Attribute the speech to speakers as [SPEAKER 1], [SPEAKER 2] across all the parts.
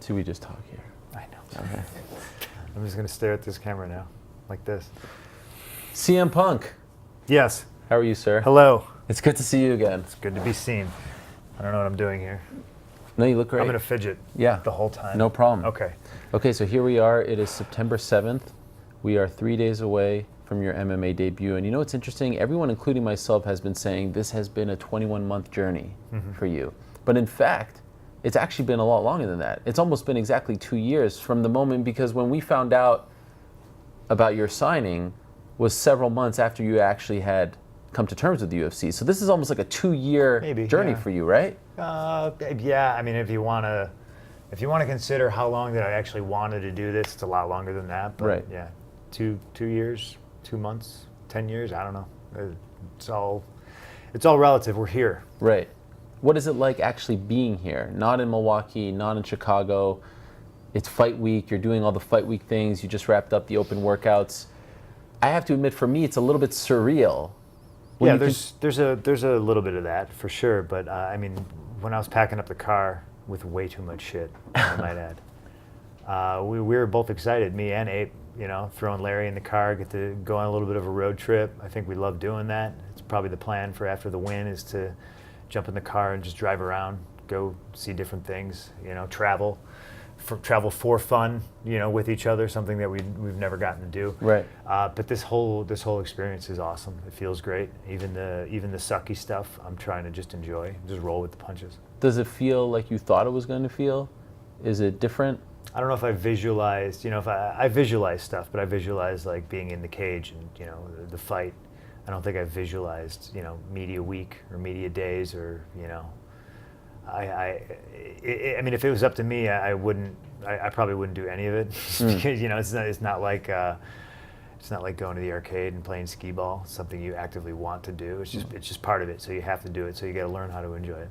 [SPEAKER 1] Should we just talk here?
[SPEAKER 2] I know.
[SPEAKER 1] Okay.
[SPEAKER 2] I'm just going to stare at this camera now, like this.
[SPEAKER 1] CM Punk.
[SPEAKER 2] Yes.
[SPEAKER 1] How are you, sir?
[SPEAKER 2] Hello.
[SPEAKER 1] It's good to see you again.
[SPEAKER 2] It's good to be seen. I don't know what I'm doing here.
[SPEAKER 1] No, you look great.
[SPEAKER 2] I'm going to fidget the whole time.
[SPEAKER 1] No problem.
[SPEAKER 2] Okay.
[SPEAKER 1] Okay, so here we are. It is September 7th. We are 3 days away from your MMA debut. And you know what's interesting? Everyone, including myself, has been saying this has been a 21-month journey for you. But in fact, it's actually been a lot longer than that. It's almost been exactly 2 years from the moment, because when we found out about your signing was several months after you actually had come to terms with the UFC. So this is almost like a 2-year journey for you, right?
[SPEAKER 2] Yeah, I mean, if you want to consider how long that I actually wanted to do this, it's a lot longer than that. But
[SPEAKER 1] right.
[SPEAKER 2] Yeah, 2 years, 2 months, 10 years, I don't know. It's all relative. We're here.
[SPEAKER 1] Right. What is it like actually being here? Not in Milwaukee, not in Chicago. It's fight week. You're doing all the fight week things. You just wrapped up the open workouts. I have to admit, for me, it's a little bit surreal.
[SPEAKER 2] Yeah, there's a little bit of that for sure. But I mean, when I was packing up the car with way too much shit, I might add, we were both excited, me and Ape. You know, throwing Larry in the car, get to go on a little bit of a road trip. I think we love doing that. It's probably the plan for after the win is to jump in the car and just drive around, go see different things. You know, travel for fun. You know, with each other, something that we've never gotten to do.
[SPEAKER 1] Right.
[SPEAKER 2] But this whole experience is awesome. It feels great. Even the sucky stuff, I'm trying to just enjoy, just roll with the punches.
[SPEAKER 1] Does it feel like you thought it was going to feel? Is it different?
[SPEAKER 2] I don't know if I visualized, if I visualize stuff, but I visualize like being in the cage and, the fight. I don't think I visualized, media week or media days or, I mean, if it was up to me, I probably wouldn't do any of it because, it's not like going to the arcade and playing skee ball. It's something you actively want to do. It's just part of it. So you have to do it. So you got to learn how to enjoy it.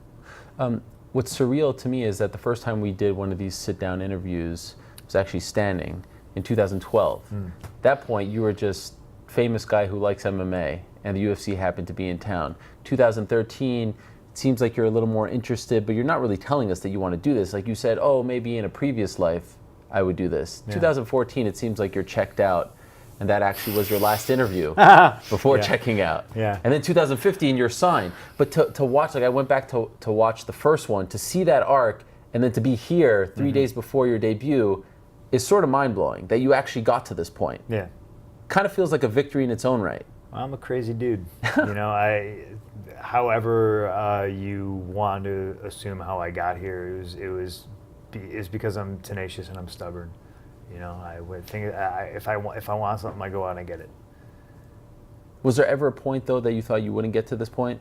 [SPEAKER 1] What's surreal to me is that the first time we did one of these sit-down interviews was actually standing in 2012. At that point, you were just famous guy who likes MMA, and the UFC happened to be in town. 2013, it seems like you're a little more interested, but you're not really telling us that you want to do this. Like you said, oh, maybe in a previous life, I would do this. Yeah. 2014, it seems like you're checked out, and that actually was your last interview before checking out.
[SPEAKER 2] Yeah.
[SPEAKER 1] And then 2015, you're signed. But to watch, like I went back to watch the first one, to see that arc, and then to be here 3 days before your debut is sort of mind-blowing that you actually got to this point.
[SPEAKER 2] Yeah.
[SPEAKER 1] Kind of feels like a victory in its own right.
[SPEAKER 2] I'm a crazy dude. However you want to assume how I got here, it's because I'm tenacious and I'm stubborn. I would think if I want something, I go out and I get it.
[SPEAKER 1] Was there ever a point though that you thought you wouldn't get to this point?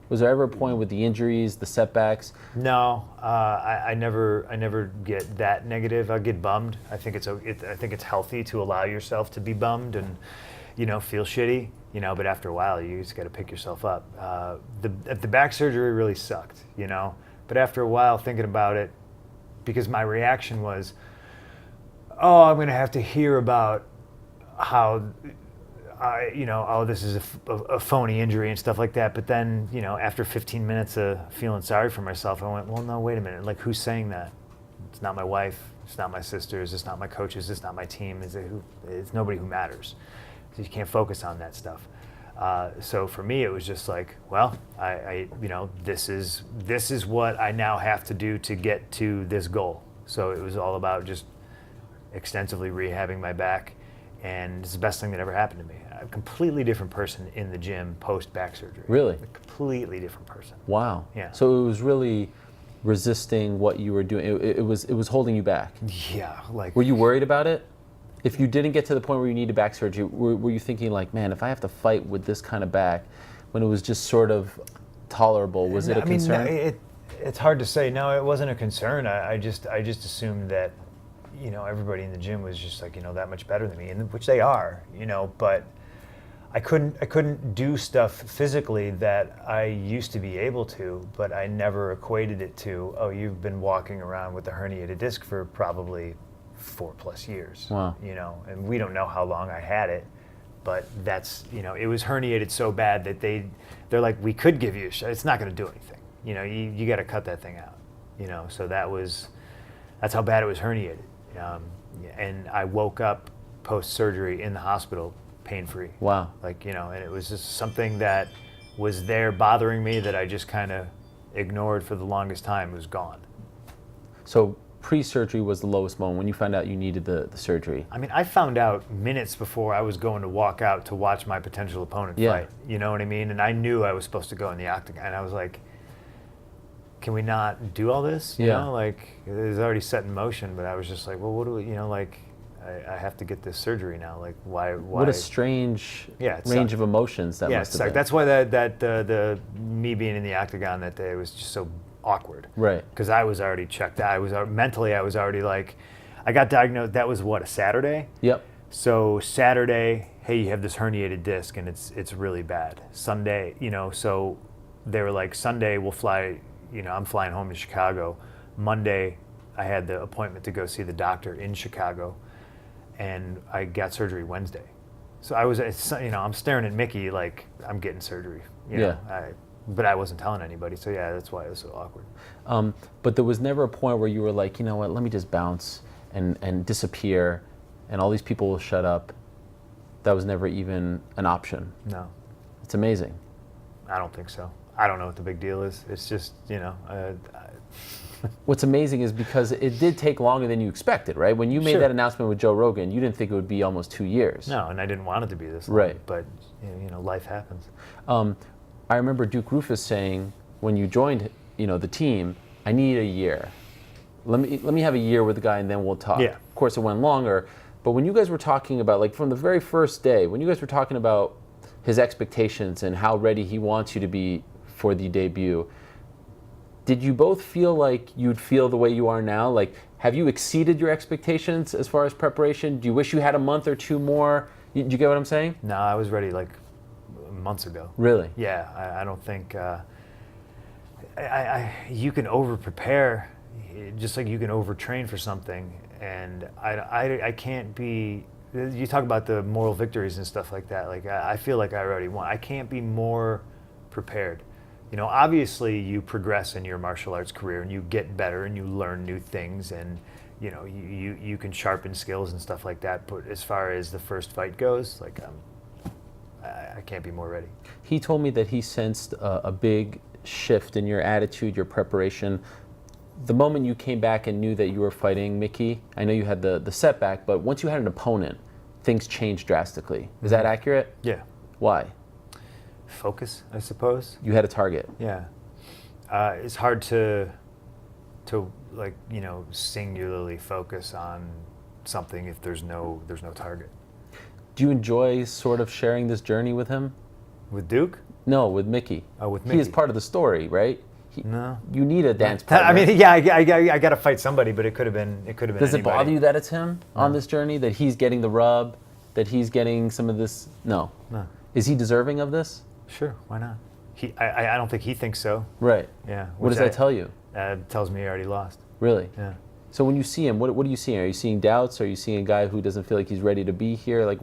[SPEAKER 1] Was there ever a point with the injuries, the setbacks?
[SPEAKER 2] No, I never get that negative. I get bummed. I think it's healthy to allow yourself to be bummed and feel shitty. But after a while, you just got to pick yourself up. The back surgery really sucked. But after a while, thinking about it, because my reaction was, oh, I'm going to have to hear about how, this is a phony injury and stuff like that. But then, after 15 minutes of feeling sorry for myself, I went, well, no, wait a minute. Like, who's saying that? It's not my wife. It's not my sisters. It's not my coaches. It's not my team. It's nobody who matters. So you can't focus on that stuff. So for me, it was just like, well, this is what I now have to do to get to this goal. So it was all about just extensively rehabbing my back, and it's the best thing that ever happened to me. A completely different person in the gym post back surgery.
[SPEAKER 1] Really?
[SPEAKER 2] A completely different person.
[SPEAKER 1] Wow.
[SPEAKER 2] Yeah.
[SPEAKER 1] So it was really resisting what you were doing. It was holding you back.
[SPEAKER 2] Yeah.
[SPEAKER 1] Were you worried about it? If you didn't get to the point where you needed back surgery, were you thinking like, man, if I have to fight with this kind of back, when it was just sort of tolerable, was it a concern?
[SPEAKER 2] It's hard to say. No, it wasn't a concern. I just assumed that, everybody in the gym was just like, that much better than me, and which they are, but I couldn't do stuff physically that I used to be able to, but I never equated it to, oh, you've been walking around with a herniated disc for probably 4+ years.
[SPEAKER 1] Wow.
[SPEAKER 2] And we don't know how long I had it, but that's, it was herniated so bad that they're like, we could give you a shot. It's not going to do anything. You got to cut that thing out. So that was That's how bad it was herniated. And I woke up post-surgery in the hospital pain-free.
[SPEAKER 1] Wow.
[SPEAKER 2] Like, and it was just something that was there bothering me that I just kind of ignored for the longest time. It was gone.
[SPEAKER 1] So pre-surgery was the lowest moment when you found out you needed the surgery.
[SPEAKER 2] I mean, I found out minutes before I was going to walk out to watch my potential opponent fight. You know what I mean? And I knew I was supposed to go in the octagon. I was like, can we not do all this? You know, like it was already set in motion, but I was just like, well, what do we, like, I have to get this surgery now. Like, why?
[SPEAKER 1] What a strange range of emotions that must have been.
[SPEAKER 2] That's why the me being in the octagon that day was just so awkward.
[SPEAKER 1] Right.
[SPEAKER 2] Because I was already checked out. Mentally, I was already like, I got diagnosed. That was what, a Saturday?
[SPEAKER 1] Yep.
[SPEAKER 2] So Saturday, hey, you have this herniated disc and it's really bad. Sunday, so they were like, Sunday we'll fly. I'm flying home to Chicago. Monday, I had the appointment to go see the doctor in Chicago, and I got surgery Wednesday. So I'm staring at Mickey like I'm getting surgery. But I wasn't telling anybody. So that's why it was so awkward.
[SPEAKER 1] But there was never a point where you were like, you know what, let me just bounce and disappear, and all these people will shut up. That was never even an option.
[SPEAKER 2] No.
[SPEAKER 1] It's amazing.
[SPEAKER 2] I don't think so. I don't know what the big deal is. It's just,
[SPEAKER 1] What's amazing is because it did take longer than you expected, right? When you made that announcement with Joe Rogan, you didn't think it would be almost 2 years.
[SPEAKER 2] No, and I didn't want it to be this long.
[SPEAKER 1] Right.
[SPEAKER 2] But, life happens.
[SPEAKER 1] I remember Duke Rufus saying, when you joined, the team, I need a year. Let me have a year with the guy and then we'll talk.
[SPEAKER 2] Yeah.
[SPEAKER 1] Of course, it went longer. But when you guys were talking about, like from the very first day, when you guys were talking about his expectations and how ready he wants you to be for the debut, did you both feel like you'd feel the way you are now? Like, have you exceeded your expectations as far as preparation? Do you wish you had a month or two more? Do you get what I'm saying?
[SPEAKER 2] No, I was ready like months ago.
[SPEAKER 1] Really?
[SPEAKER 2] Yeah, I don't think you can over-prepare just like you can overtrain for something. And I can't be, you talk about the moral victories and stuff like that. Like, I feel like I already won. I can't be more prepared. Obviously you progress in your martial arts career and you get better and you learn new things and, you can sharpen skills and stuff like that. But as far as the first fight goes, like, I can't be more ready.
[SPEAKER 1] He told me that he sensed a big shift in your attitude, your preparation. The moment you came back and knew that you were fighting Mickey, I know you had the setback, but once you had an opponent, things changed drastically. Is that accurate?
[SPEAKER 2] Yeah.
[SPEAKER 1] Why?
[SPEAKER 2] Focus, I suppose.
[SPEAKER 1] You had a target.
[SPEAKER 2] Yeah. It's hard to like, singularly focus on something if there's no target.
[SPEAKER 1] Do you enjoy sort of sharing this journey with him?
[SPEAKER 2] With Duke?
[SPEAKER 1] No, with Mickey.
[SPEAKER 2] Oh, with Mickey.
[SPEAKER 1] He is part of the story, right?
[SPEAKER 2] No.
[SPEAKER 1] You need a dance partner.
[SPEAKER 2] I mean, yeah, I got to fight somebody, but it could have been
[SPEAKER 1] Does
[SPEAKER 2] anybody.
[SPEAKER 1] it bother you that it's him on this journey, that he's getting the rub, that he's getting some of this? No.
[SPEAKER 2] No.
[SPEAKER 1] Is he deserving of this?
[SPEAKER 2] Sure, why not? I don't think he thinks so.
[SPEAKER 1] Right.
[SPEAKER 2] Yeah.
[SPEAKER 1] What does that tell you?
[SPEAKER 2] Tells me he already lost.
[SPEAKER 1] Really?
[SPEAKER 2] Yeah.
[SPEAKER 1] So when you see him, what are you seeing? Are you seeing doubts? Are you seeing a guy who doesn't feel like he's ready to be here? Like,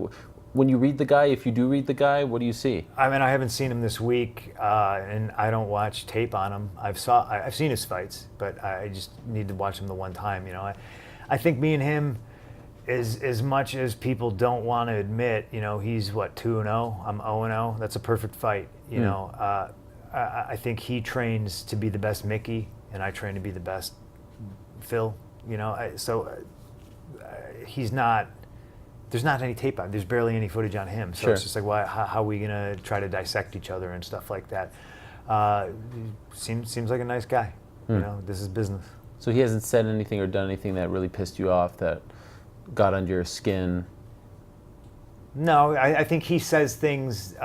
[SPEAKER 1] when you read the guy, if you do read the guy, what do you see?
[SPEAKER 2] I mean, I haven't seen him this week, and I don't watch tape on him. I've seen his fights, but I just need to watch him the one time. I think me and him, as much as people don't want to admit, he's what, 2-0. I'm 0-0. That's a perfect fight. I think he trains to be the best Mickey, and I train to be the best Phil. He's not. There's not any tape on. There's barely any footage on him. So It's just like, how are we gonna try to dissect each other and stuff like that? Seems like a nice guy. This is business.
[SPEAKER 1] So he hasn't said anything or done anything that really pissed you off, that got under your skin?
[SPEAKER 2] No, I think he says things.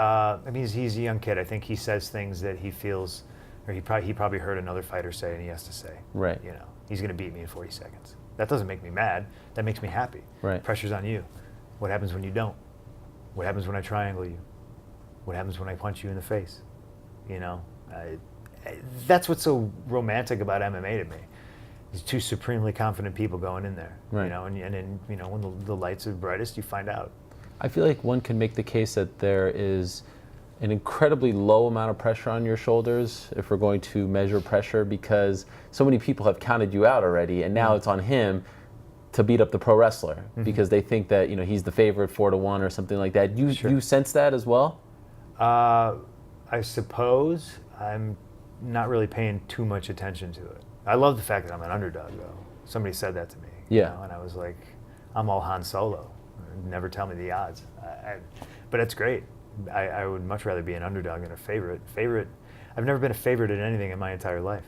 [SPEAKER 2] He's a young kid. I think he says things that he feels, or he probably heard another fighter say, and he has to say.
[SPEAKER 1] Right.
[SPEAKER 2] He's gonna beat me in 40 seconds. That doesn't make me mad. That makes me happy.
[SPEAKER 1] Right.
[SPEAKER 2] Pressure's on you. What happens when you don't? What happens when I triangle you? What happens when I punch you in the face? That's what's so romantic about MMA to me. These two supremely confident people going in there.
[SPEAKER 1] Right.
[SPEAKER 2] And then when the lights are brightest, you find out.
[SPEAKER 1] I feel like one can make the case that there is an incredibly low amount of pressure on your shoulders, if we're going to measure pressure, because so many people have counted you out already, and now it's on him to beat up the pro wrestler because they think that he's the favorite 4-1 or something like that. You sense that as well?
[SPEAKER 2] I suppose I'm not really paying too much attention to it. I love the fact that I'm an underdog, though. Somebody said that to me.
[SPEAKER 1] Yeah.
[SPEAKER 2] And I was like, I'm all Han Solo. Never tell me the odds. But it's great. I would much rather be an underdog than a favorite. I've never been a favorite at anything in my entire life.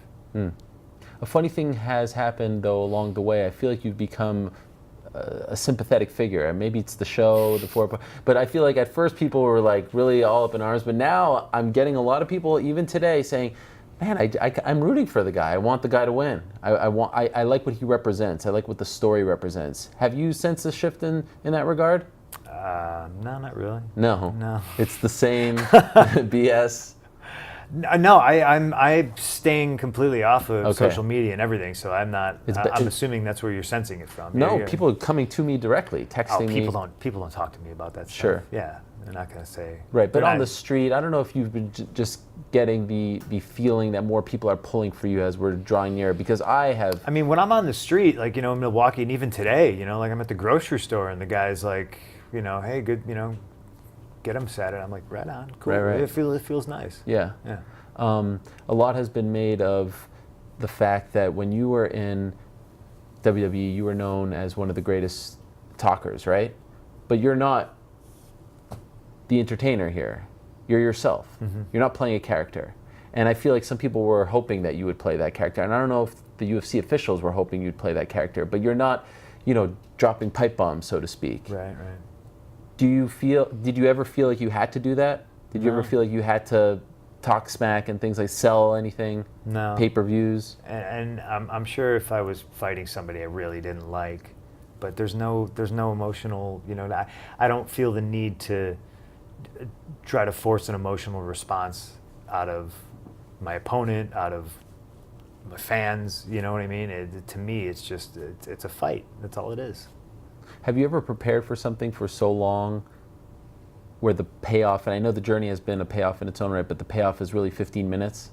[SPEAKER 1] A funny thing has happened, though, along the way. I feel like you've become a sympathetic figure. And maybe it's the show, but I feel like at first people were like really all up in arms, but now I'm getting a lot of people, even today, saying, man, I'm rooting for the guy. I want the guy to win. I like what he represents. I like what the story represents. Have you sensed a shift in that regard?
[SPEAKER 2] No, not really.
[SPEAKER 1] No. It's the same BS.
[SPEAKER 2] No, I'm staying completely off of social media and everything, so I'm not. I'm assuming that's where you're sensing it from.
[SPEAKER 1] No, people are coming to me directly, texting me.
[SPEAKER 2] People don't talk to me about that stuff.
[SPEAKER 1] Sure.
[SPEAKER 2] Yeah, they're not going to say.
[SPEAKER 1] Right, but on the street, I don't know if you've been just getting the feeling that more people are pulling for you as we're drawing near, because I have.
[SPEAKER 2] I mean, when I'm on the street, like in Milwaukee, and even today, like I'm at the grocery store, and the guy's like, hey, good, get him set. And I'm like, right on, cool.
[SPEAKER 1] Right.
[SPEAKER 2] It feels nice.
[SPEAKER 1] Yeah. A lot has been made of the fact that when you were in WWE, you were known as one of the greatest talkers, right? But you're not the entertainer here. You're yourself. You're not playing a character. And I feel like some people were hoping that you would play that character. And I don't know if the UFC officials were hoping you'd play that character, but you're not, dropping pipe bombs, so to speak.
[SPEAKER 2] Right.
[SPEAKER 1] Did you ever feel like you had to do that? Did you ever feel like you had to talk smack and things like sell anything?
[SPEAKER 2] No.
[SPEAKER 1] Pay-per-views?
[SPEAKER 2] And I'm sure if I was fighting somebody I really didn't like, but there's no emotional, I don't feel the need to try to force an emotional response out of my opponent, out of my fans, you know what I mean? To me, it's just, it's a fight. That's all it is.
[SPEAKER 1] Have you ever prepared for something for so long where the payoff, and I know the journey has been a payoff in its own right, but the payoff is really 15 minutes?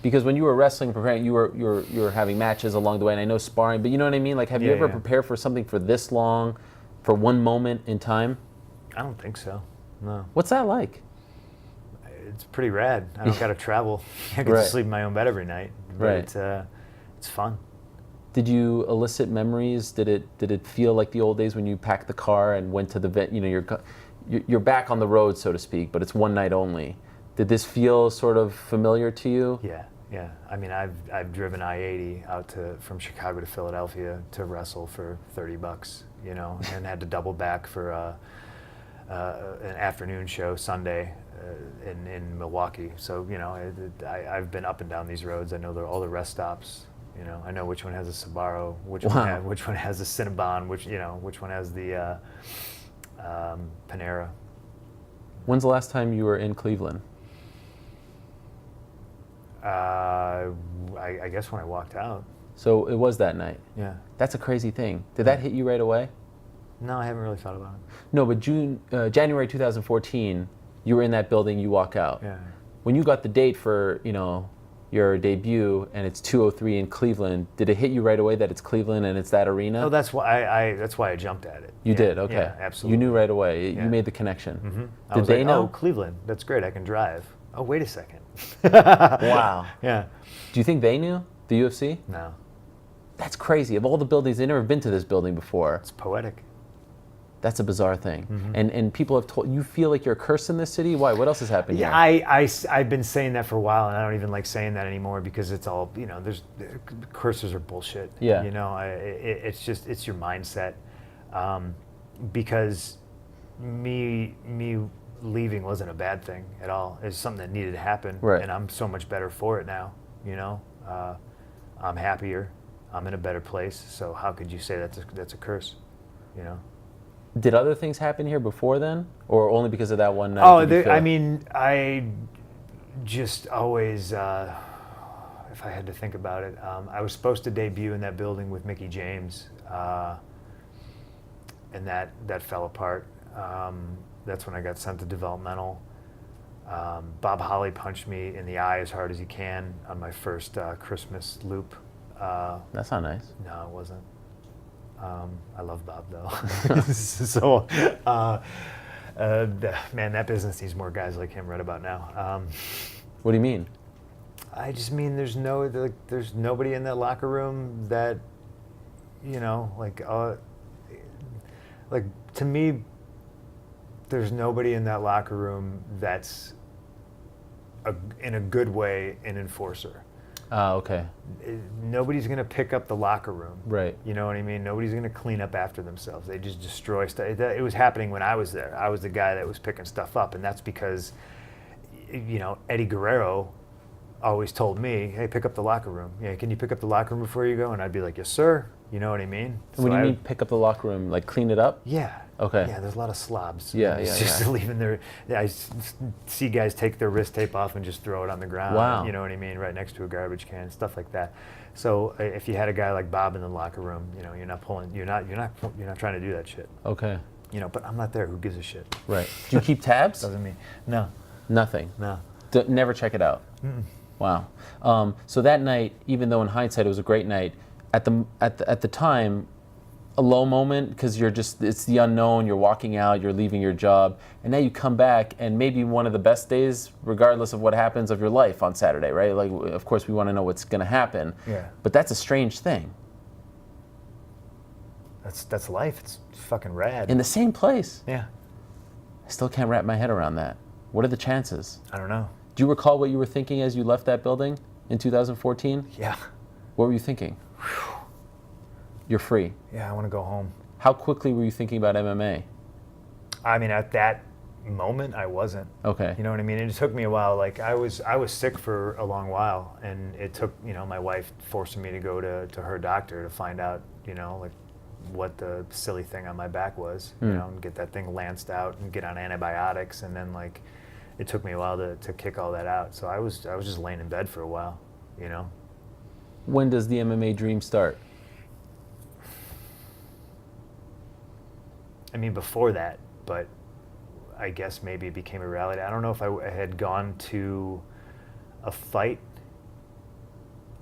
[SPEAKER 1] Because when you were wrestling, preparing, you were having matches along the way, and I know sparring, but you know what I mean? Like, have you ever prepared for something for this long, for one moment in time?
[SPEAKER 2] I don't think so, no.
[SPEAKER 1] What's that like?
[SPEAKER 2] It's pretty rad. I don't got to travel. I get to sleep in my own bed every night. But it's fun.
[SPEAKER 1] Did you elicit memories? Did it feel like the old days when you packed the car and went to the vet? You're back on the road, so to speak, but it's one night only. Did this feel sort of familiar to you?
[SPEAKER 2] Yeah. I mean, I've driven I-80 out from Chicago to Philadelphia to wrestle for $30, and had to double back for an afternoon show Sunday in Milwaukee. So I've been up and down these roads. I know all the rest stops. I know which one has a Sbarro, which one has a Cinnabon, which one has the Panera.
[SPEAKER 1] When's the last time you were in Cleveland?
[SPEAKER 2] I guess when I walked out.
[SPEAKER 1] So it was that night.
[SPEAKER 2] Yeah.
[SPEAKER 1] That's a crazy thing. Did that hit you right away?
[SPEAKER 2] No, I haven't really thought about it.
[SPEAKER 1] No, but January 2014, you were in that building. You walk out.
[SPEAKER 2] Yeah.
[SPEAKER 1] When you got the date for your debut and it's 2:03 in Cleveland, did it hit you right away that it's Cleveland and it's that arena?
[SPEAKER 2] Oh, that's why I jumped at it.
[SPEAKER 1] You did, okay.
[SPEAKER 2] Yeah, absolutely.
[SPEAKER 1] You knew right away. You made the connection.
[SPEAKER 2] Did
[SPEAKER 1] they know?
[SPEAKER 2] Oh, Cleveland, that's great. I can drive. Oh, wait a second.
[SPEAKER 1] Wow.
[SPEAKER 2] Yeah.
[SPEAKER 1] Do you think they knew, the UFC?
[SPEAKER 2] No.
[SPEAKER 1] That's crazy. Of all the buildings, they've never been to this building before.
[SPEAKER 2] It's poetic.
[SPEAKER 1] That's a bizarre thing. And people have told you feel like you're cursed in this city? Why? What else has happened here?
[SPEAKER 2] I've been saying that for a while, and I don't even like saying that anymore because it's all, curses are bullshit.
[SPEAKER 1] Yeah.
[SPEAKER 2] It's your mindset. Because me leaving wasn't a bad thing at all. It's something that needed to happen.
[SPEAKER 1] Right.
[SPEAKER 2] And I'm so much better for it now, I'm happier. I'm in a better place. So how could you say that's a curse,
[SPEAKER 1] Did other things happen here before then, or only because of that one night?
[SPEAKER 2] Oh, I just always, if I had to think about it, I was supposed to debut in that building with Mickie James, and that fell apart. That's when I got sent to developmental. Bob Holly punched me in the eye as hard as he can on my first Christmas loop.
[SPEAKER 1] That's not nice.
[SPEAKER 2] No, it wasn't. I love Bob though. So, man, that business needs more guys like him right about now.
[SPEAKER 1] What do you mean?
[SPEAKER 2] I just mean there's nobody in that locker room that, like to me, there's nobody in that locker room that's in a good way an enforcer.
[SPEAKER 1] Okay.
[SPEAKER 2] Nobody's going to pick up the locker room.
[SPEAKER 1] Right.
[SPEAKER 2] You know what I mean? Nobody's going to clean up after themselves. They just destroy stuff. It was happening when I was there. I was the guy that was picking stuff up, and that's because, Eddie Guerrero always told me, hey, pick up the locker room. Yeah, can you pick up the locker room before you go? And I'd be like, yes, sir. You know what I mean?
[SPEAKER 1] What do you mean pick up the locker room? Like clean it up?
[SPEAKER 2] Yeah.
[SPEAKER 1] Okay.
[SPEAKER 2] Yeah, there's a lot of slobs.
[SPEAKER 1] Yeah,
[SPEAKER 2] It's
[SPEAKER 1] yeah,
[SPEAKER 2] just
[SPEAKER 1] yeah.
[SPEAKER 2] leaving their. I see guys take their wrist tape off and just throw it on the ground.
[SPEAKER 1] Wow.
[SPEAKER 2] You know what I mean? Right next to a garbage can, stuff like that. So if you had a guy like Bob in the locker room, you're not trying to do that shit.
[SPEAKER 1] Okay.
[SPEAKER 2] But I'm not there. Who gives a shit?
[SPEAKER 1] Right. Do you keep tabs?
[SPEAKER 2] Doesn't mean no.
[SPEAKER 1] Nothing.
[SPEAKER 2] No.
[SPEAKER 1] Never check it out.
[SPEAKER 2] Mm-mm.
[SPEAKER 1] Wow. So that night, even though in hindsight it was a great night, at the time, a low moment because it's the unknown. You're walking out, you're leaving your job, and now you come back and maybe one of the best days, regardless of what happens of your life on Saturday, right? Like, of course, we want to know what's going to happen.
[SPEAKER 2] Yeah.
[SPEAKER 1] But that's a strange thing.
[SPEAKER 2] That's life. It's fucking rad.
[SPEAKER 1] In the same place.
[SPEAKER 2] Yeah.
[SPEAKER 1] I still can't wrap my head around that. What are the chances?
[SPEAKER 2] I don't know.
[SPEAKER 1] Do you recall what you were thinking as you left that building in 2014?
[SPEAKER 2] Yeah.
[SPEAKER 1] What were you thinking? You're free.
[SPEAKER 2] Yeah, I want to go home.
[SPEAKER 1] How quickly were you thinking about MMA?
[SPEAKER 2] I mean, at that moment, I wasn't.
[SPEAKER 1] Okay.
[SPEAKER 2] You know what I mean? It took me a while. Like I was sick for a long while, and it took my wife forcing me to go to her doctor to find out like what the silly thing on my back was, and get that thing lanced out and get on antibiotics, and then like it took me a while to kick all that out. So I was just laying in bed for a while,
[SPEAKER 1] When does the MMA dream start?
[SPEAKER 2] I mean, before that, but I guess maybe it became a reality. I don't know if I had gone to a fight.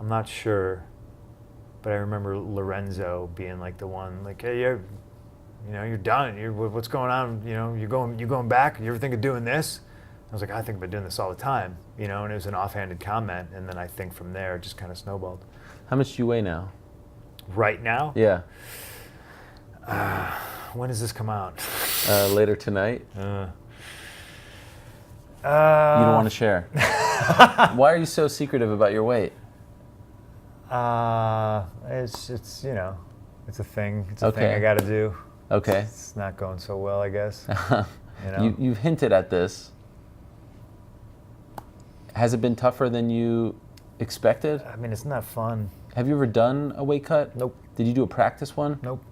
[SPEAKER 2] I'm not sure, but I remember Lorenzo being like the one, like, hey, you're done. What's going on? You going back? You ever think of doing this? I was like, I think about doing this all the time, and it was an offhanded comment, and then I think from there it just kind of snowballed.
[SPEAKER 1] How much do you weigh now?
[SPEAKER 2] Right now?
[SPEAKER 1] Yeah.
[SPEAKER 2] When does this come out?
[SPEAKER 1] Later tonight.
[SPEAKER 2] You
[SPEAKER 1] don't want to share. Why are you so secretive about your weight?
[SPEAKER 2] It's it's a thing. It's a thing I got to do.
[SPEAKER 1] Okay.
[SPEAKER 2] It's not going so well, I guess.
[SPEAKER 1] You've hinted at this. Has it been tougher than you expected?
[SPEAKER 2] I mean, it's not fun.
[SPEAKER 1] Have you ever done a weight cut?
[SPEAKER 2] Nope.
[SPEAKER 1] Did you do a practice one?
[SPEAKER 2] Nope.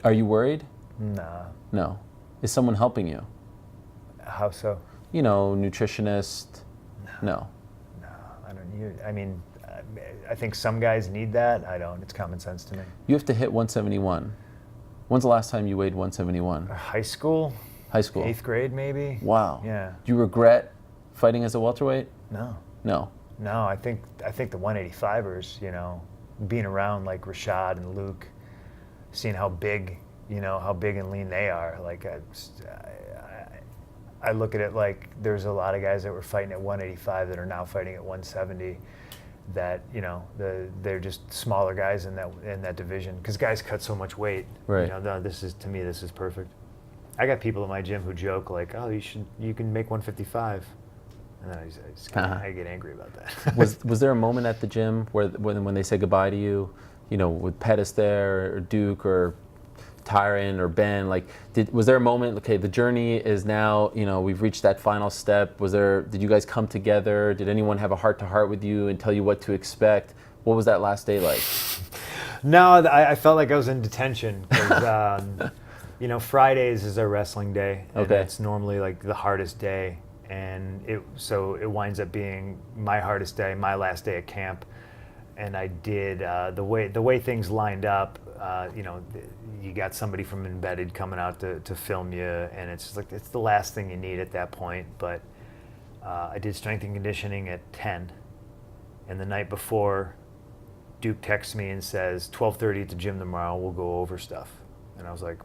[SPEAKER 1] Are you worried?
[SPEAKER 2] Nah.
[SPEAKER 1] No. Is someone helping you?
[SPEAKER 2] How so?
[SPEAKER 1] Nutritionist? No.
[SPEAKER 2] No, I don't. I mean, I think some guys need that. I don't. It's common sense to me.
[SPEAKER 1] You have to hit 171. When's the last time you weighed 171?
[SPEAKER 2] High school?
[SPEAKER 1] High school.
[SPEAKER 2] 8th grade, maybe.
[SPEAKER 1] Wow.
[SPEAKER 2] Yeah.
[SPEAKER 1] Do you regret fighting as a welterweight?
[SPEAKER 2] No.
[SPEAKER 1] No.
[SPEAKER 2] No, I think the 185ers, being around like Rashad and Luke, seeing how big and lean they are. Like I look at it like there's a lot of guys that were fighting at 185 that are now fighting at 170. That they're just smaller guys in that division because guys cut so much weight.
[SPEAKER 1] Right.
[SPEAKER 2] This is perfect. I got people in my gym who joke like, oh, you can make 155. And then I get angry about that.
[SPEAKER 1] Was there a moment at the gym when they said goodbye to you, with Pettis there or Duke or Tyron or Ben? Like, was there a moment? Okay, the journey is now. We've reached that final step. Did you guys come together? Did anyone have a heart-to-heart with you and tell you what to expect? What was that last day like?
[SPEAKER 2] No, I felt like I was in detention because Fridays is our wrestling day, and
[SPEAKER 1] Okay.
[SPEAKER 2] it's normally like the hardest day. And it winds up being my hardest day, my last day at camp. and I did the way things lined up. You got somebody from Embedded coming out to film you, and it's just like it's the last thing you need at that point. But I did strength and conditioning at 10, and the night before, Duke texts me and says 12:30 at the gym tomorrow. We'll go over stuff, and I was like,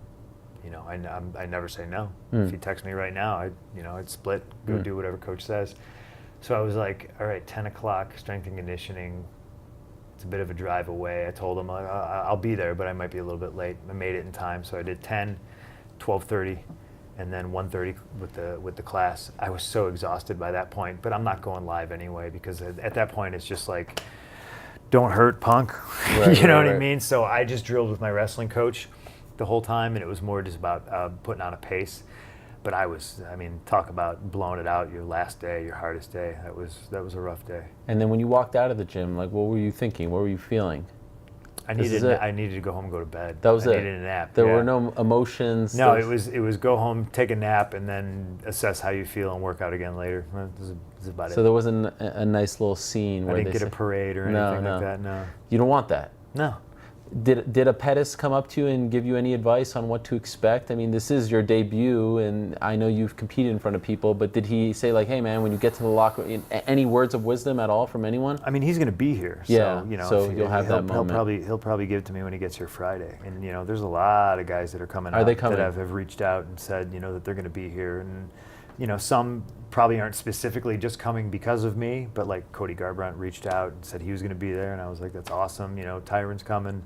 [SPEAKER 2] I never say no. If you text me right now, I'd split, go do whatever coach says. So I was like, all right, 10 o'clock, strength and conditioning. It's a bit of a drive away. I told him I'll be there, but I might be a little bit late. I made it in time, so I did 10, 12:30, and then 1:30 with the class. I was so exhausted by that point, but I'm not going live anyway because at that point it's just like, don't hurt, punk.
[SPEAKER 1] Right,
[SPEAKER 2] you know what
[SPEAKER 1] right.
[SPEAKER 2] I mean? So I just drilled with my wrestling coach the whole time, and it was more just about putting on a pace. But talk about blowing it out your last day, your hardest day. That was a rough day.
[SPEAKER 1] And then when you walked out of the gym, like, what were you thinking? What were you feeling?
[SPEAKER 2] I needed to go home and go to bed.
[SPEAKER 1] That was
[SPEAKER 2] I
[SPEAKER 1] it.
[SPEAKER 2] needed a nap.
[SPEAKER 1] There were no emotions.
[SPEAKER 2] No, it was go home, take a nap, and then assess how you feel and work out again later. This is about it.
[SPEAKER 1] So there wasn't a nice little scene where
[SPEAKER 2] I didn't get a parade or anything like that. No.
[SPEAKER 1] You don't want that.
[SPEAKER 2] No.
[SPEAKER 1] Did a pedis come up to you and give you any advice on what to expect? I mean, this is your debut, and I know you've competed in front of people, but did he say, like, hey, man, when you get to the locker room, any words of wisdom at all from anyone?
[SPEAKER 2] I mean, he's going to be here.
[SPEAKER 1] Yeah,
[SPEAKER 2] so,
[SPEAKER 1] you'll have that moment.
[SPEAKER 2] He'll probably give it to me when he gets here Friday. And, there's a lot of guys that are coming out
[SPEAKER 1] they coming?
[SPEAKER 2] that have reached out and said, that they're going to be here. And, some probably aren't specifically just coming because of me, but like Cody Garbrandt reached out and said he was going to be there, and I was like, that's awesome. Tyron's coming,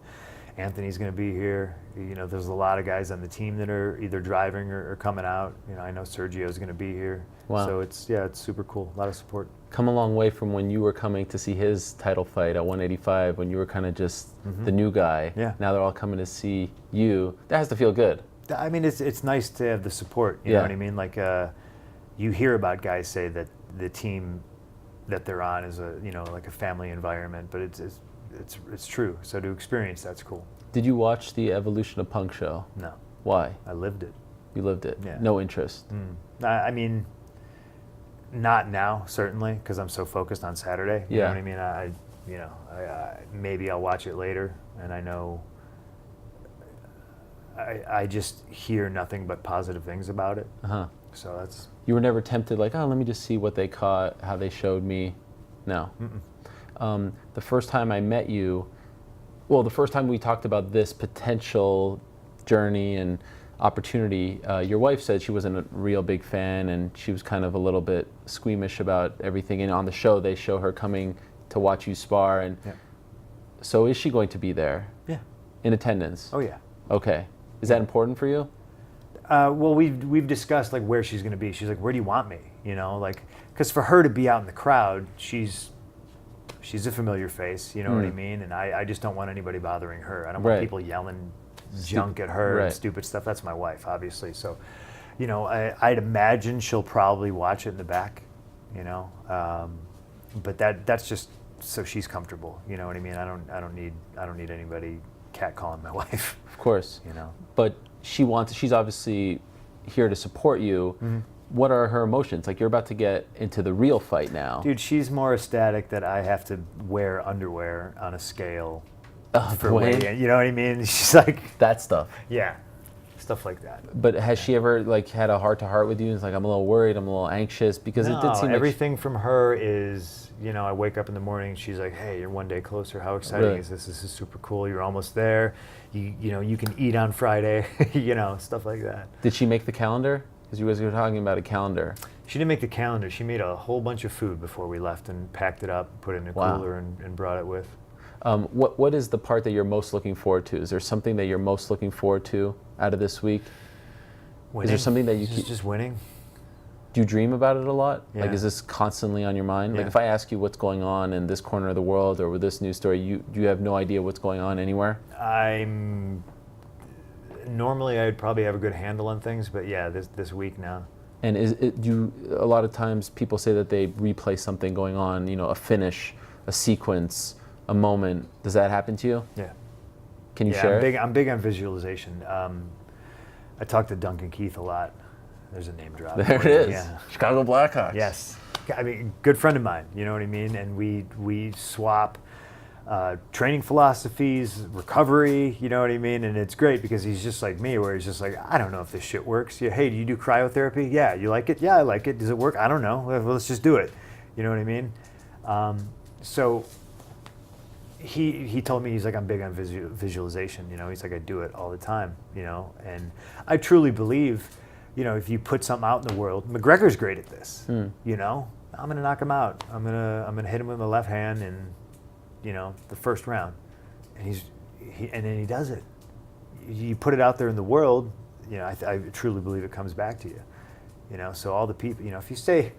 [SPEAKER 2] Anthony's going to be here. There's a lot of guys on the team that are either driving or coming out. I know Sergio's going to be here.
[SPEAKER 1] Wow.
[SPEAKER 2] So it's super cool. A lot of support.
[SPEAKER 1] Come a long way from when you were coming to see his title fight at 185, when you were kind of just the new guy.
[SPEAKER 2] Yeah.
[SPEAKER 1] Now they're all coming to see you. That has to feel good.
[SPEAKER 2] I mean, it's nice to have the support. You know what I mean? Like, you hear about guys say that the team that they're on is like a family environment, but it's true. So to experience that's cool.
[SPEAKER 1] Did you watch the Evolution of Punk show?
[SPEAKER 2] No.
[SPEAKER 1] Why?
[SPEAKER 2] I lived it.
[SPEAKER 1] You lived it.
[SPEAKER 2] Yeah.
[SPEAKER 1] No interest.
[SPEAKER 2] I mean, not now certainly because I'm so focused on Saturday. You know what I mean? I maybe I'll watch it later, and I know. I just hear nothing but positive things about it. So that's.
[SPEAKER 1] You were never tempted, like, oh, let me just see what they caught, how they showed me. No. The first time I met you, the first time we talked about this potential journey and opportunity, your wife said she wasn't a real big fan, and she was kind of a little bit squeamish about everything. And on the show, they show her coming to watch you spar. And so is she going to be there?
[SPEAKER 2] Yeah.
[SPEAKER 1] In attendance?
[SPEAKER 2] Oh yeah.
[SPEAKER 1] Okay. Is that important for you?
[SPEAKER 2] Well, we've discussed like where she's going to be. She's like, where do you want me? Because for her to be out in the crowd, she's a familiar face. You know what I mean? And I just don't want anybody bothering her. I don't want people yelling junk at her and stupid stuff. That's my wife, obviously. So, I'd imagine she'll probably watch it in the back. But that's just so she's comfortable. You know what I mean? I don't need anybody catcalling my wife.
[SPEAKER 1] Of course. But she's obviously here to support you. What are her emotions? Like, you're about to get into the real fight now.
[SPEAKER 2] Dude, she's more ecstatic that I have to wear underwear on a scale for
[SPEAKER 1] Wayne?
[SPEAKER 2] weigh-in. You know what I mean? She's like,
[SPEAKER 1] That stuff.
[SPEAKER 2] yeah, stuff like that.
[SPEAKER 1] But has she ever like had a heart-to-heart with you? It's like, I'm a little worried, I'm a little anxious, because it did seem like
[SPEAKER 2] everything from her is, I wake up in the morning, she's like, hey, you're one day closer. How exciting
[SPEAKER 1] Really?
[SPEAKER 2] is this? This is super cool. You're almost there. You can eat on Friday, stuff like that.
[SPEAKER 1] Did she make the calendar? Because you guys were talking about a calendar.
[SPEAKER 2] She didn't make the calendar. She made a whole bunch of food before we left and packed it up, put it in a cooler, and brought it with.
[SPEAKER 1] What is the part that you're most looking forward to? Is there something that you're most looking forward to out of this week?
[SPEAKER 2] Winning.
[SPEAKER 1] Is there something that you keep...
[SPEAKER 2] Just winning.
[SPEAKER 1] Do you dream about it a lot?
[SPEAKER 2] Yeah.
[SPEAKER 1] Like, is this constantly on your mind?
[SPEAKER 2] Yeah.
[SPEAKER 1] Like, if I ask you what's going on in this corner of the world or with this news story, do you have no idea what's going on anywhere?
[SPEAKER 2] Normally I'd probably have a good handle on things, but yeah, this week now.
[SPEAKER 1] And a lot of times people say that they replay something going on, a finish, a sequence, a moment. Does that happen to you?
[SPEAKER 2] Yeah.
[SPEAKER 1] Can you share it?
[SPEAKER 2] I'm big on visualization. I talk to Duncan Keith a lot. There's a name drop.
[SPEAKER 1] There it is.
[SPEAKER 2] Yeah.
[SPEAKER 1] Chicago Blackhawks.
[SPEAKER 2] Yes. I mean, good friend of mine, you know what I mean? And we swap training philosophies, recovery, you know what I mean? And it's great because he's just like me, where he's just like, I don't know if this shit works. Yeah, hey, do you do cryotherapy? Yeah, you like it? Yeah, I like it. Does it work? I don't know. Well, let's just do it. You know what I mean? So he told me, he's like, I'm big on visualization. You know, he's like, I do it all the time. You know, and I truly believe, you know, if you put something out in the world, McGregor's great at this. You know, I'm gonna knock him out. I'm gonna hit him with my left hand and, you know, the first round, and and then he does it. You put it out there in the world, you know. I truly believe it comes back to you. You know, so all the people, you know, if you say,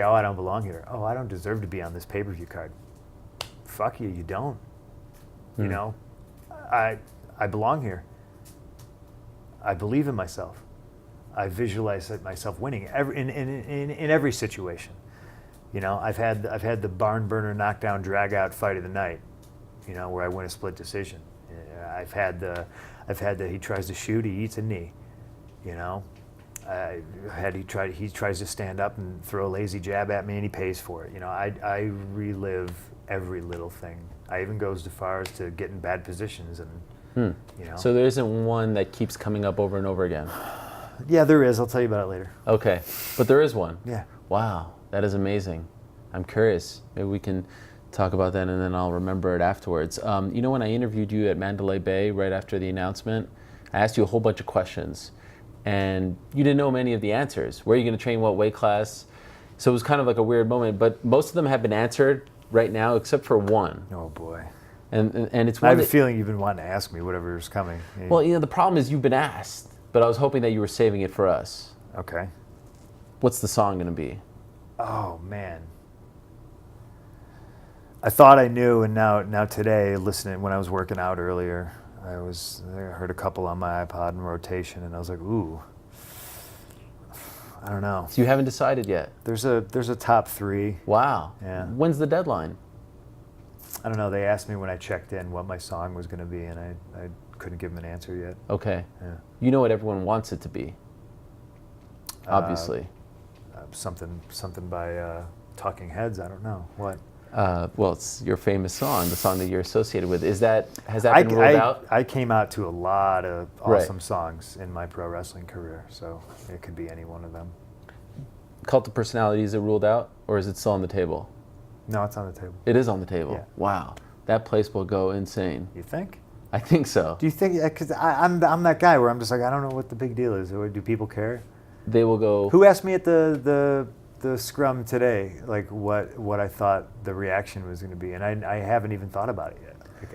[SPEAKER 2] oh, I don't belong here, oh, I don't deserve to be on this pay-per-view card. Fuck you, you don't. You know, I belong here. I believe in myself. I visualize myself winning in every situation. You know, I've had the barn burner, knockdown, drag out fight of the night. You know, where I win a split decision. I've had the he tries to shoot, he eats a knee. You know, he tries to stand up and throw a lazy jab at me and he pays for it. You know, I relive every little thing. I even goes as far as to get in bad positions and you know.
[SPEAKER 1] So there isn't one that keeps coming up over and over again.
[SPEAKER 2] Yeah, there is. I'll tell you about it later.
[SPEAKER 1] Okay, but there is one.
[SPEAKER 2] Yeah.
[SPEAKER 1] Wow, that is amazing. I'm curious. Maybe we can talk about that and then I'll remember it afterwards. You know, when I interviewed you at Mandalay Bay right after the announcement, I asked you a whole bunch of questions and you didn't know many of the answers. Where are you going to train, what weight class? So it was kind of like a weird moment, but most of them have been answered right now except for one.
[SPEAKER 2] Oh boy.
[SPEAKER 1] And it's one
[SPEAKER 2] I have a feeling you've been wanting to ask me whatever's coming.
[SPEAKER 1] Well, you know, the problem is you've been asked, but I was hoping that you were saving it for us.
[SPEAKER 2] Okay.
[SPEAKER 1] What's the song going to be?
[SPEAKER 2] Oh man. I thought I knew, and now today, listening when I was working out earlier, I heard a couple on my iPod in rotation, and I was like, ooh, I don't know.
[SPEAKER 1] So you haven't decided yet?
[SPEAKER 2] There's a top three.
[SPEAKER 1] Wow.
[SPEAKER 2] Yeah.
[SPEAKER 1] When's the deadline?
[SPEAKER 2] I don't know. They asked me when I checked in what my song was going to be, and I couldn't give them an answer yet.
[SPEAKER 1] Okay.
[SPEAKER 2] Yeah.
[SPEAKER 1] You know what everyone wants it to be. Obviously.
[SPEAKER 2] Something by Talking Heads. I don't know what.
[SPEAKER 1] Well, it's your famous song, the song that you're associated with. Has that been ruled out?
[SPEAKER 2] I came out to a lot of awesome songs in my pro wrestling career, so it could be any one of them.
[SPEAKER 1] Cult of Personality, is it ruled out, or is it still on the table?
[SPEAKER 2] No, it's on the table.
[SPEAKER 1] It is on the table?
[SPEAKER 2] Yeah.
[SPEAKER 1] Wow. That place will go insane.
[SPEAKER 2] You think?
[SPEAKER 1] I think so.
[SPEAKER 2] Do you think? Because I'm that guy where I'm just like, I don't know what the big deal is. Do people care?
[SPEAKER 1] They will go...
[SPEAKER 2] Who asked me at the scrum today, like what I thought the reaction was going to be, and I haven't even thought about it yet. Like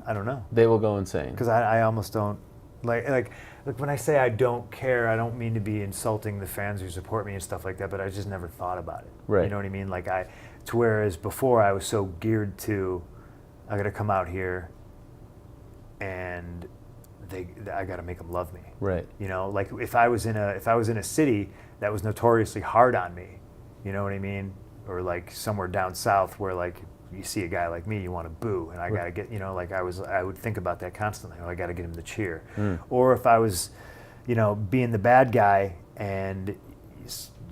[SPEAKER 2] I don't know.
[SPEAKER 1] They will go insane.
[SPEAKER 2] Because I almost don't like when I say I don't care, I don't mean to be insulting the fans who support me and stuff like that, but I just never thought about it.
[SPEAKER 1] Right.
[SPEAKER 2] You know what I mean? Like to whereas before I was so geared to, I got to come out here, and I got to make them love me.
[SPEAKER 1] Right.
[SPEAKER 2] You know, like if I was in a city that was notoriously hard on me. You know what I mean? Or like somewhere down south where like you see a guy like me, you want to boo, and I got to get, you know, like I would think about that constantly. Oh, I got to get him to cheer. Or if I was, you know, being the bad guy, and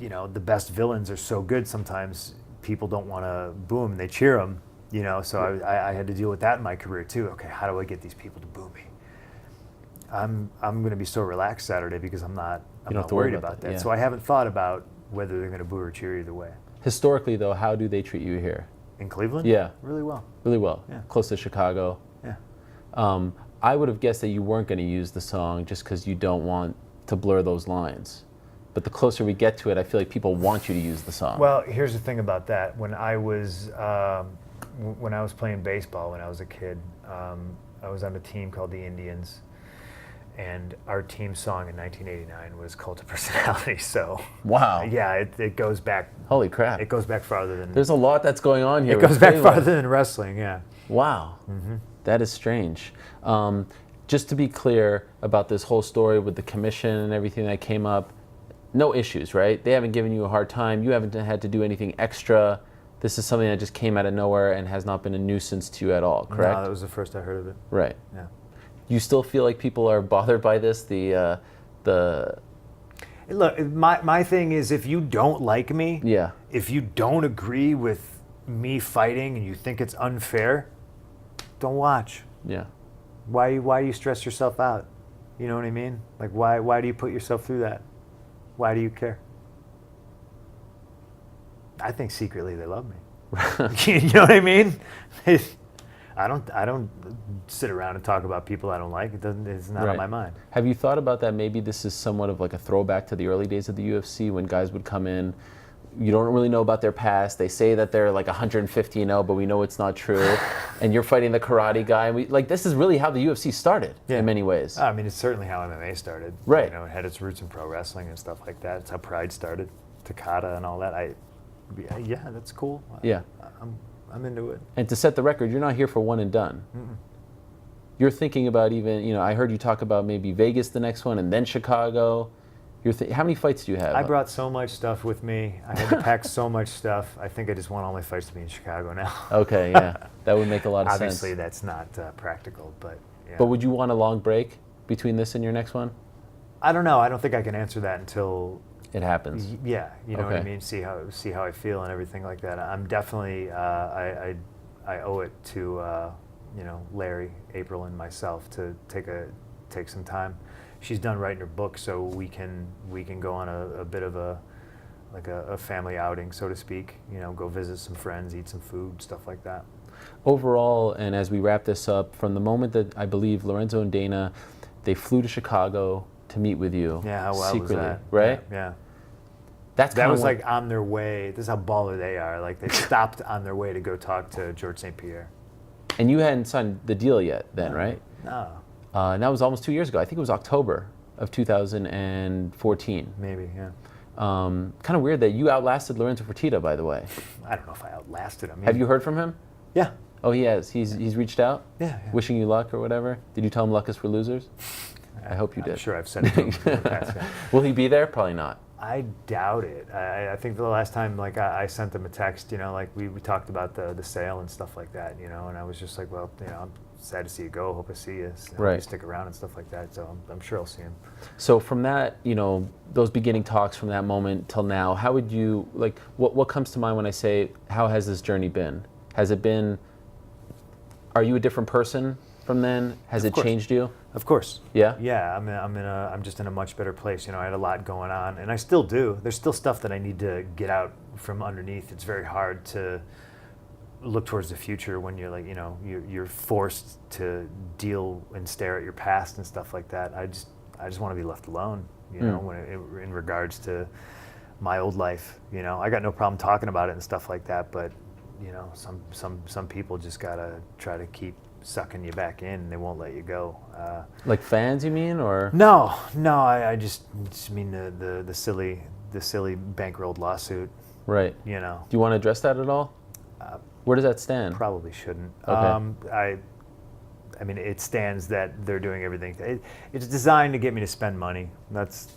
[SPEAKER 2] you know the best villains are so good sometimes people don't want to boo him, they cheer him. You know, so I had to deal with that in my career too. Okay, how do I get these people to boo me? I'm going to be so relaxed Saturday because I'm not worried about that.
[SPEAKER 1] Yeah.
[SPEAKER 2] So I haven't thought about whether they're going to boo or cheer either way.
[SPEAKER 1] Historically, though, how do they treat you here?
[SPEAKER 2] In Cleveland?
[SPEAKER 1] Yeah.
[SPEAKER 2] Really well.
[SPEAKER 1] Really well.
[SPEAKER 2] Yeah.
[SPEAKER 1] Close to Chicago.
[SPEAKER 2] Yeah.
[SPEAKER 1] I would have guessed that you weren't going to use the song just because you don't want to blur those lines. But the closer we get to it, I feel like people want you to use the song.
[SPEAKER 2] Well, here's the thing about that. When I was playing baseball when I was a kid, I was on a team called the Indians. And our team song in 1989 was Cult of Personality. So
[SPEAKER 1] wow.
[SPEAKER 2] Yeah, it goes back.
[SPEAKER 1] Holy crap.
[SPEAKER 2] It goes back farther than.
[SPEAKER 1] There's a lot that's going on here.
[SPEAKER 2] It goes back farther than wrestling, yeah.
[SPEAKER 1] Wow. Mm-hmm. That is strange. Just to be clear about this whole story with the commission and everything that came up, no issues, right? They haven't given you a hard time. You haven't had to do anything extra. This is something that just came out of nowhere and has not been a nuisance to you at all, correct?
[SPEAKER 2] No, that was the first I heard of it.
[SPEAKER 1] Right.
[SPEAKER 2] Yeah.
[SPEAKER 1] You still feel like people are bothered by this?
[SPEAKER 2] Look, my thing is, if you don't like me,
[SPEAKER 1] yeah.
[SPEAKER 2] if you don't agree with me fighting and you think it's unfair, don't watch.
[SPEAKER 1] Yeah.
[SPEAKER 2] Why do you stress yourself out? You know what I mean? Like, why do you put yourself through that? Why do you care? I think secretly they love me. You know what I mean? I don't sit around and talk about people I don't like. It's not on my mind.
[SPEAKER 1] Have you thought about that? Maybe this is somewhat of like a throwback to the early days of the UFC when guys would come in. You don't really know about their past. They say that they're like 150-0, but we know it's not true. And you're fighting the karate guy. And this is really how the UFC started in many ways.
[SPEAKER 2] I mean, it's certainly how MMA started.
[SPEAKER 1] Right.
[SPEAKER 2] You know, it had its roots in pro wrestling and stuff like that. It's how Pride started, Takata and all that. Yeah, that's cool.
[SPEAKER 1] Yeah.
[SPEAKER 2] I'm into it.
[SPEAKER 1] And to set the record, you're not here for one and done.
[SPEAKER 2] Mm-mm.
[SPEAKER 1] You're thinking about even, I heard you talk about maybe Vegas the next one and then Chicago. How many fights do you have?
[SPEAKER 2] I brought so much stuff with me. I had to pack so much stuff. I think I just want all my fights to be in Chicago now.
[SPEAKER 1] Okay, yeah. That would make a lot of
[SPEAKER 2] Obviously,
[SPEAKER 1] sense.
[SPEAKER 2] that's not practical, but yeah.
[SPEAKER 1] But would you want a long break between this and your next one?
[SPEAKER 2] I don't know. I don't think I can answer that until
[SPEAKER 1] it happens.
[SPEAKER 2] Yeah, you know what I mean. See how I feel and everything like that. I'm definitely I owe it to Larry, April, and myself to take some time. She's done writing her book, so we can go on a bit of a family outing, so to speak. Go visit some friends, eat some food, stuff like that.
[SPEAKER 1] Overall, and as we wrap this up, from the moment that I believe Lorenzo and Dana, they flew to Chicago to meet with you.
[SPEAKER 2] Yeah, how wild
[SPEAKER 1] secretly,
[SPEAKER 2] was that?
[SPEAKER 1] right?
[SPEAKER 2] Yeah.
[SPEAKER 1] That
[SPEAKER 2] was like on their way. This is how baller they are. Like they stopped on their way to go talk to George St. Pierre.
[SPEAKER 1] And you hadn't signed the deal yet then, right?
[SPEAKER 2] No.
[SPEAKER 1] And that was almost 2 years ago. I think it was October of 2014.
[SPEAKER 2] Maybe, yeah.
[SPEAKER 1] Kind of weird that you outlasted Lorenzo Fertitta, by the way.
[SPEAKER 2] I don't know if I outlasted him.
[SPEAKER 1] Have you heard from him?
[SPEAKER 2] Yeah.
[SPEAKER 1] Oh, he has. He's reached out?
[SPEAKER 2] Yeah.
[SPEAKER 1] Wishing you luck or whatever? Did you tell him luck is for losers? I hope you did.
[SPEAKER 2] I'm sure I've said it to him in the past. Yeah.
[SPEAKER 1] Will he be there? Probably not.
[SPEAKER 2] I doubt it. I think the last time, I sent him a text, we talked about the sale and stuff like that, and I was just like, well, I'm sad to see you go. Hope I see you. Hope you stick around and stuff like that. So I'm sure I'll see him.
[SPEAKER 1] So from that, those beginning talks from that moment till now, how would you, what comes to mind when I say, how has this journey been? Has it been, are you a different person from then? Has it changed you?
[SPEAKER 2] Of course.
[SPEAKER 1] Yeah?
[SPEAKER 2] Yeah, I'm just in a much better place. I had a lot going on, and I still do. There's still stuff that I need to get out from underneath. It's very hard to look towards the future when you're you're forced to deal and stare at your past and stuff like that. I just want to be left alone, in regards to my old life. I got no problem talking about it and stuff like that, but some people just gotta try to keep sucking you back in, and they won't let you go.
[SPEAKER 1] Like fans, you mean, or?
[SPEAKER 2] No. I just mean the silly bankrolled lawsuit.
[SPEAKER 1] Right.
[SPEAKER 2] Do
[SPEAKER 1] you want to address that at all? Where does that stand?
[SPEAKER 2] Probably shouldn't.
[SPEAKER 1] Okay.
[SPEAKER 2] I mean, it stands that they're doing everything. It's designed to get me to spend money. That's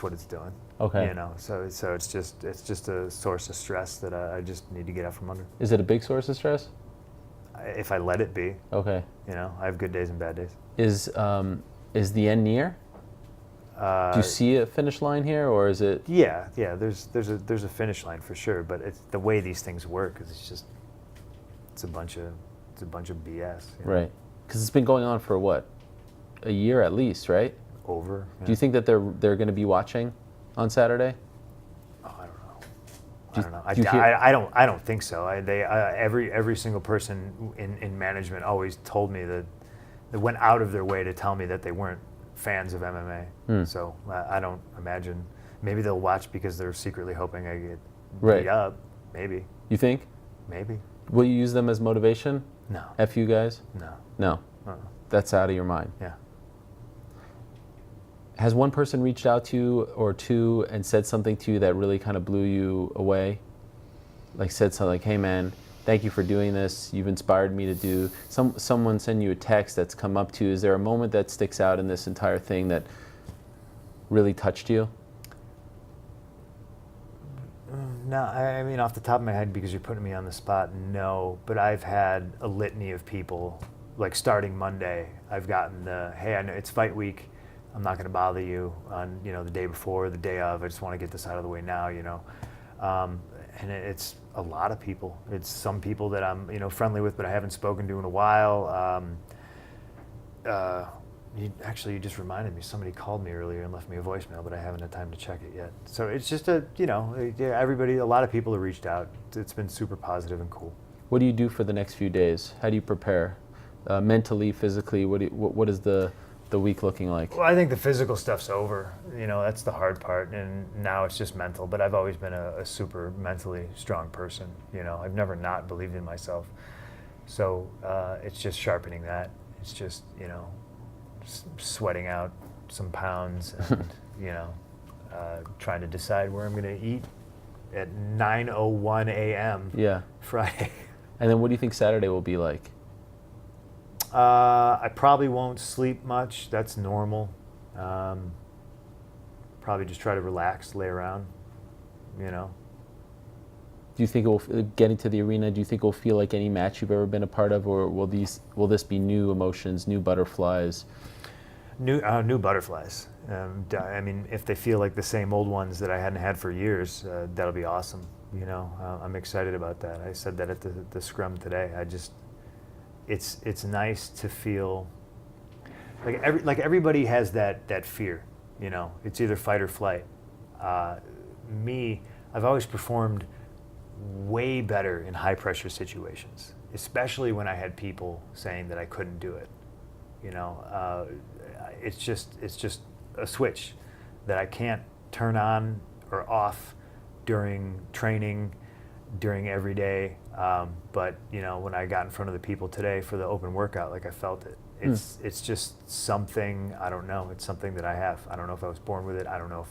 [SPEAKER 2] what it's doing.
[SPEAKER 1] Okay.
[SPEAKER 2] So it's just a source of stress that I just need to get out from under.
[SPEAKER 1] Is it a big source of stress?
[SPEAKER 2] If I let it be.
[SPEAKER 1] Okay.
[SPEAKER 2] I have good days and bad days.
[SPEAKER 1] Is the end near? Do you see a finish line here, or is it?
[SPEAKER 2] Yeah. There's a finish line for sure, but it's the way these things work. It's a bunch of BS.
[SPEAKER 1] Right. Because it's been going on for what, a year at least, right?
[SPEAKER 2] Over. Yeah.
[SPEAKER 1] Do you think that they're going to be watching on Saturday?
[SPEAKER 2] Oh, I don't know. I don't think so. Every single person in management always told me that they went out of their way to tell me that they weren't fans of MMA. So I don't imagine. Maybe they'll watch because they're secretly hoping I get beat up. Maybe.
[SPEAKER 1] You think?
[SPEAKER 2] Maybe.
[SPEAKER 1] Will you use them as motivation?
[SPEAKER 2] No.
[SPEAKER 1] F you guys? No. That's out of your mind.
[SPEAKER 2] Yeah.
[SPEAKER 1] Has one person reached out to you or two and said something to you that really kind of blew you away? Like said something like, hey man, thank you for doing this. You've inspired me to do. Someone send you a text that's come up to you. Is there a moment that sticks out in this entire thing that really touched you?
[SPEAKER 2] No, I mean off the top of my head, because you're putting me on the spot, no. But I've had a litany of people, like starting Monday, I've gotten hey, I know it's fight week. I'm not going to bother you on the day before, the day of. I just want to get this out of the way now, and it's a lot of people. It's some people that I'm, friendly with, but I haven't spoken to in a while. You just reminded me. Somebody called me earlier and left me a voicemail, but I haven't had time to check it yet. So it's just everybody, a lot of people have reached out. It's been super positive and cool.
[SPEAKER 1] What do you do for the next few days? How do you prepare? Mentally, physically, what is the week looking like?
[SPEAKER 2] Well, I think the physical stuff's over. That's the hard part, and now it's just mental. But I've always been a super mentally strong person. I've never not believed in myself. So it's just sharpening that. It's just, sweating out some pounds and, trying to decide where I'm going to eat at 9:01 a.m. Friday.
[SPEAKER 1] And then what do you think Saturday will be like?
[SPEAKER 2] I probably won't sleep much. That's normal. Probably just try to relax, lay around,
[SPEAKER 1] Do you think it will, getting to the arena, do you think it will feel like any match you've ever been a part of, or will this be new emotions, new butterflies?
[SPEAKER 2] New butterflies. If they feel like the same old ones that I hadn't had for years, that'll be awesome. I'm excited about that. I said that at the scrum today. It's nice to feel like everybody has that fear. It's either fight or flight. I've always performed way better in high pressure situations, especially when I had people saying that I couldn't do it. It's just a switch that I can't turn on or off during training, during every day. But when I got in front of the people today for the open workout, I felt it. It's just something, I don't know. It's something that I have. I don't know if I was born with it. I don't know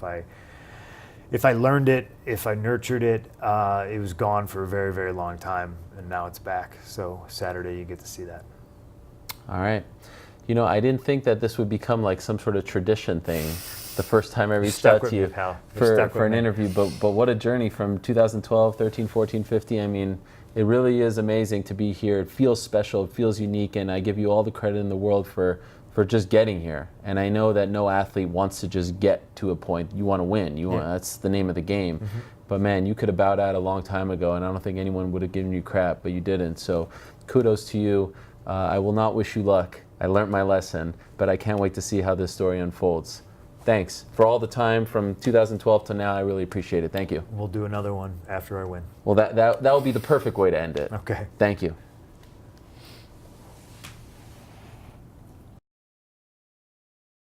[SPEAKER 2] if I learned it, if I nurtured it. It was gone for a very, very long time, and now it's back. So Saturday you get to see that.
[SPEAKER 1] All right. I didn't think that this would become like some sort of tradition thing the first time I reached out to you for an interview, but what a journey from 2012, 13, 14, 15. It really is amazing to be here. It feels special, it feels unique, and I give you all the credit in the world for just getting here. And I know that no athlete wants to just get to a point. You want to win. That's the name of the game. Mm-hmm. But man, you could have bowed out a long time ago, and I don't think anyone would have given you crap, but you didn't. So kudos to you. I will not wish you luck. I learned my lesson, but I can't wait to see how this story unfolds. Thanks for all the time from 2012 to now. I really appreciate it. Thank you.
[SPEAKER 2] We'll do another one after I win.
[SPEAKER 1] Well, that will be the perfect way to end it.
[SPEAKER 2] Okay.
[SPEAKER 1] Thank you.